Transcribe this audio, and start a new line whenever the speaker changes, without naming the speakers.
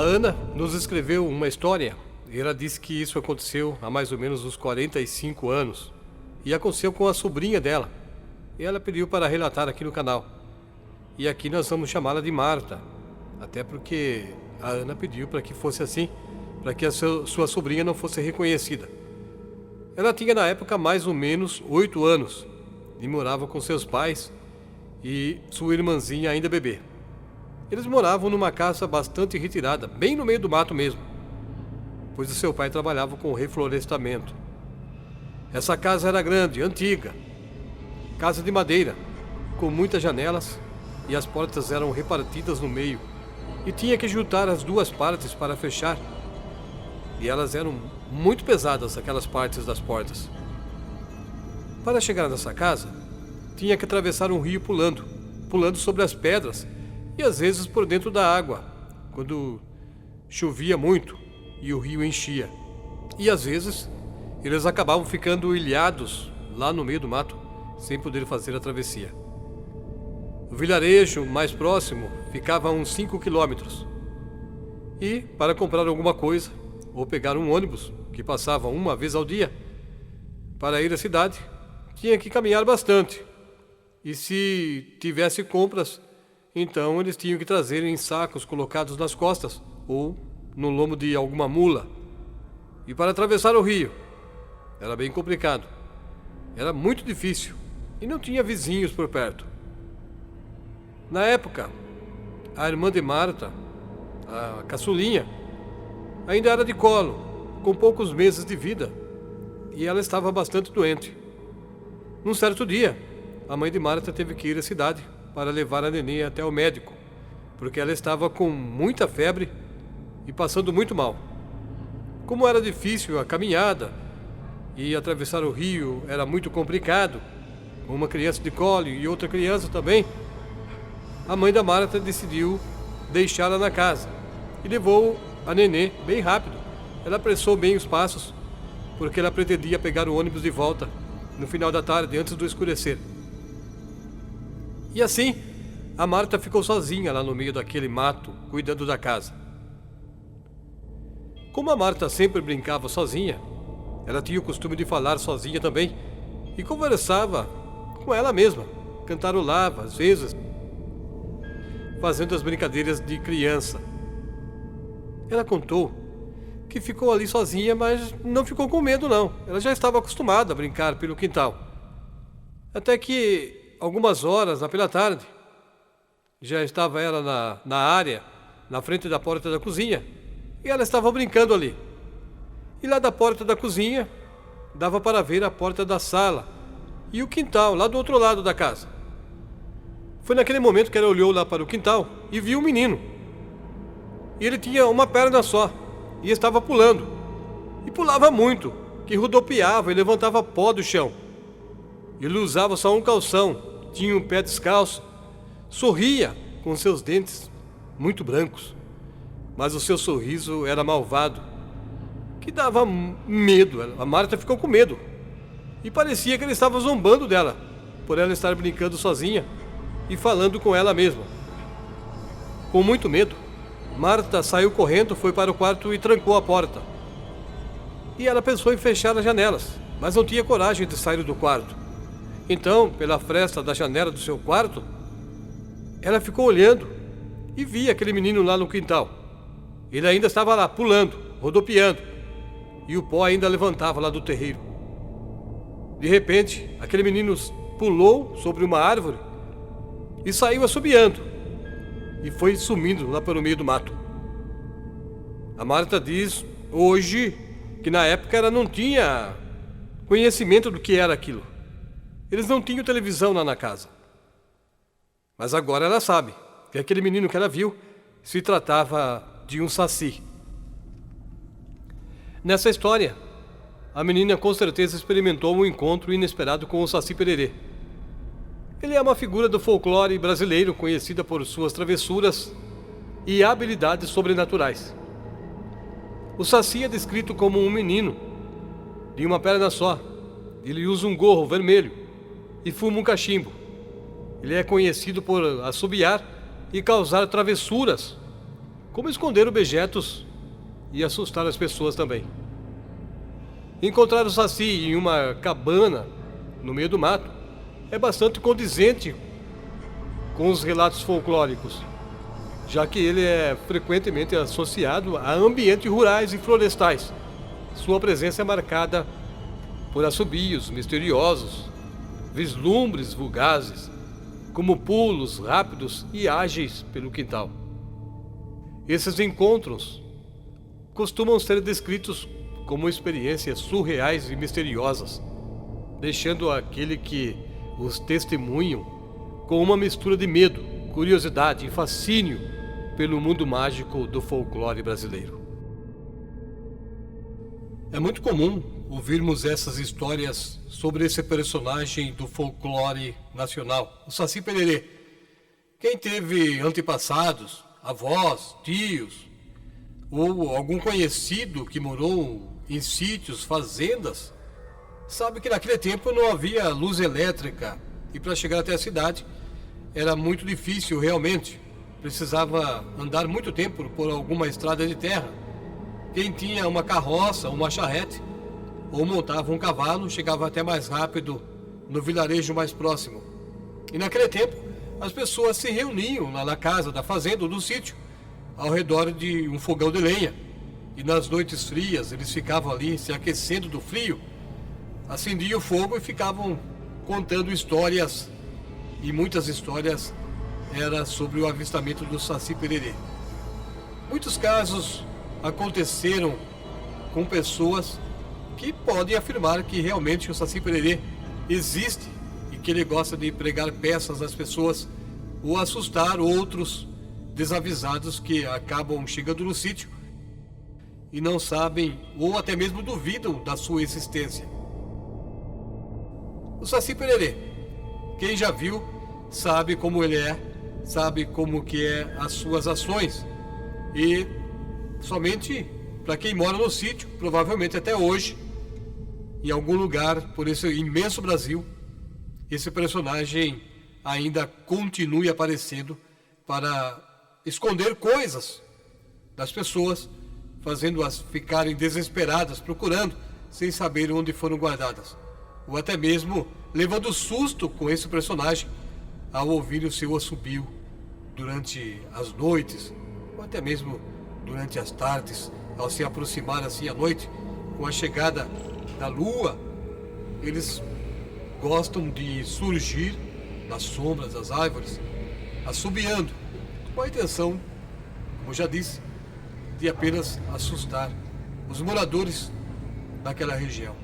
Ana nos escreveu uma história e ela disse que isso aconteceu há mais ou menos uns 45 anos e aconteceu com a sobrinha dela. E ela pediu para relatar aqui no canal. E aqui nós vamos chamá-la de Marta, até porque a Ana pediu para que fosse assim, para que a sua sobrinha não fosse reconhecida. Ela tinha na época mais ou menos 8 anos e morava com seus pais e sua irmãzinha ainda bebê. Eles moravam numa casa bastante retirada, bem no meio do mato mesmo, pois o seu pai trabalhava com reflorestamento. Essa casa era grande, antiga, casa de madeira, com muitas janelas e as portas eram repartidas no meio e tinha que juntar as duas partes para fechar. E elas eram muito pesadas, aquelas partes das portas. Para chegar nessa casa, tinha que atravessar um rio pulando sobre as pedras e às vezes por dentro da água, quando chovia muito e o rio enchia. E às vezes eles acabavam ficando ilhados lá no meio do mato, sem poder fazer a travessia. O vilarejo mais próximo ficava a uns 5 quilômetros. E para comprar alguma coisa, ou pegar um ônibus, que passava uma vez ao dia, para ir à cidade, tinha que caminhar bastante. E se tivesse compras, então eles tinham que trazer em sacos colocados nas costas ou no lombo de alguma mula. E para atravessar o rio, era bem complicado. Era muito difícil e não tinha vizinhos por perto. Na época, a irmã de Marta, a caçulinha, ainda era de colo, com poucos meses de vida, e ela estava bastante doente. Num certo dia, a mãe de Marta teve que ir à cidade para levar a neném até o médico, porque ela estava com muita febre e passando muito mal. Como era difícil a caminhada e atravessar o rio era muito complicado, com uma criança de colo e outra criança também, a mãe da Marta decidiu deixá-la na casa e levou a nenê bem rápido. Ela apressou bem os passos, porque ela pretendia pegar o ônibus de volta no final da tarde, antes do escurecer. E assim, a Marta ficou sozinha lá no meio daquele mato, cuidando da casa. Como a Marta sempre brincava sozinha, ela tinha o costume de falar sozinha também e conversava com ela mesma, cantarolava às vezes, fazendo as brincadeiras de criança. Ela contou que ficou ali sozinha, mas não ficou com medo não. Ela já estava acostumada a brincar pelo quintal. Até que algumas horas, lá pela tarde, já estava ela na área, na frente da porta da cozinha, e ela estava brincando ali. E lá da porta da cozinha, dava para ver a porta da sala e o quintal, lá do outro lado da casa. Foi naquele momento que ela olhou lá para o quintal e viu um menino. E ele tinha uma perna só e estava pulando. E pulava muito, que rodopiava e levantava pó do chão. Ele usava só um calção, tinha um pé descalço, sorria com seus dentes muito brancos, mas o seu sorriso era malvado, que dava medo. A Marta ficou com medo e parecia que ele estava zombando dela, por ela estar brincando sozinha e falando com ela mesma. Com muito medo, Marta saiu correndo, foi para o quarto e trancou a porta. E ela pensou em fechar as janelas, mas não tinha coragem de sair do quarto. Então, pela fresta da janela do seu quarto, ela ficou olhando e via aquele menino lá no quintal. Ele ainda estava lá, pulando, rodopiando, e o pó ainda levantava lá do terreiro. De repente, aquele menino pulou sobre uma árvore e saiu assobiando, e foi sumindo lá pelo meio do mato. A Marta diz hoje que na época ela não tinha conhecimento do que era aquilo. Eles não tinham televisão lá na casa. Mas agora ela sabe que aquele menino que ela viu se tratava de um saci. Nessa história, a menina com certeza experimentou um encontro inesperado com o Saci Pererê. Ele é uma figura do folclore brasileiro conhecida por suas travessuras e habilidades sobrenaturais. O Saci é descrito como um menino de uma perna só. Ele usa um gorro vermelho e fuma um cachimbo. Ele é conhecido por assobiar e causar travessuras como esconder objetos e assustar as pessoas também. Encontrar o Saci em uma cabana no meio do mato é bastante condizente com os relatos folclóricos, já que ele é frequentemente associado a ambientes rurais e florestais. Sua presença é marcada por assobios misteriosos, vislumbres fugazes, como pulos rápidos e ágeis pelo quintal. Esses encontros costumam ser descritos como experiências surreais e misteriosas, deixando aquele que os testemunham com uma mistura de medo, curiosidade e fascínio pelo mundo mágico do folclore brasileiro. É muito comum ouvirmos essas histórias sobre esse personagem do folclore nacional, o Saci Pererê. Quem teve antepassados, avós, tios, ou algum conhecido que morou em sítios, fazendas, sabe que naquele tempo não havia luz elétrica e para chegar até a cidade era muito difícil realmente. Precisava andar muito tempo por alguma estrada de terra. Quem tinha uma carroça, uma charrete, ou montava um cavalo, chegava até mais rápido no vilarejo mais próximo. E naquele tempo, as pessoas se reuniam lá na casa da fazenda ou do sítio, ao redor de um fogão de lenha. E nas noites frias, eles ficavam ali se aquecendo do frio, acendiam o fogo e ficavam contando histórias. E muitas histórias eram sobre o avistamento do Saci Pererê. Muitos casos aconteceram com pessoas que podem afirmar que realmente o Saci Pererê existe e que ele gosta de pregar peças às pessoas ou assustar outros desavisados que acabam chegando no sítio e não sabem ou até mesmo duvidam da sua existência. O Saci Pererê, quem já viu, sabe como ele é, sabe como que é as suas ações. E somente para quem mora no sítio, provavelmente até hoje, em algum lugar por esse imenso Brasil, esse personagem ainda continue aparecendo para esconder coisas das pessoas, fazendo-as ficarem desesperadas, procurando, sem saber onde foram guardadas. Ou até mesmo levando susto com esse personagem ao ouvir o seu assobio durante as noites, ou até mesmo durante as tardes, ao se aproximar assim à noite, com a chegada da lua, eles gostam de surgir nas sombras das árvores, assobiando, com a intenção, como já disse, de apenas assustar os moradores daquela região.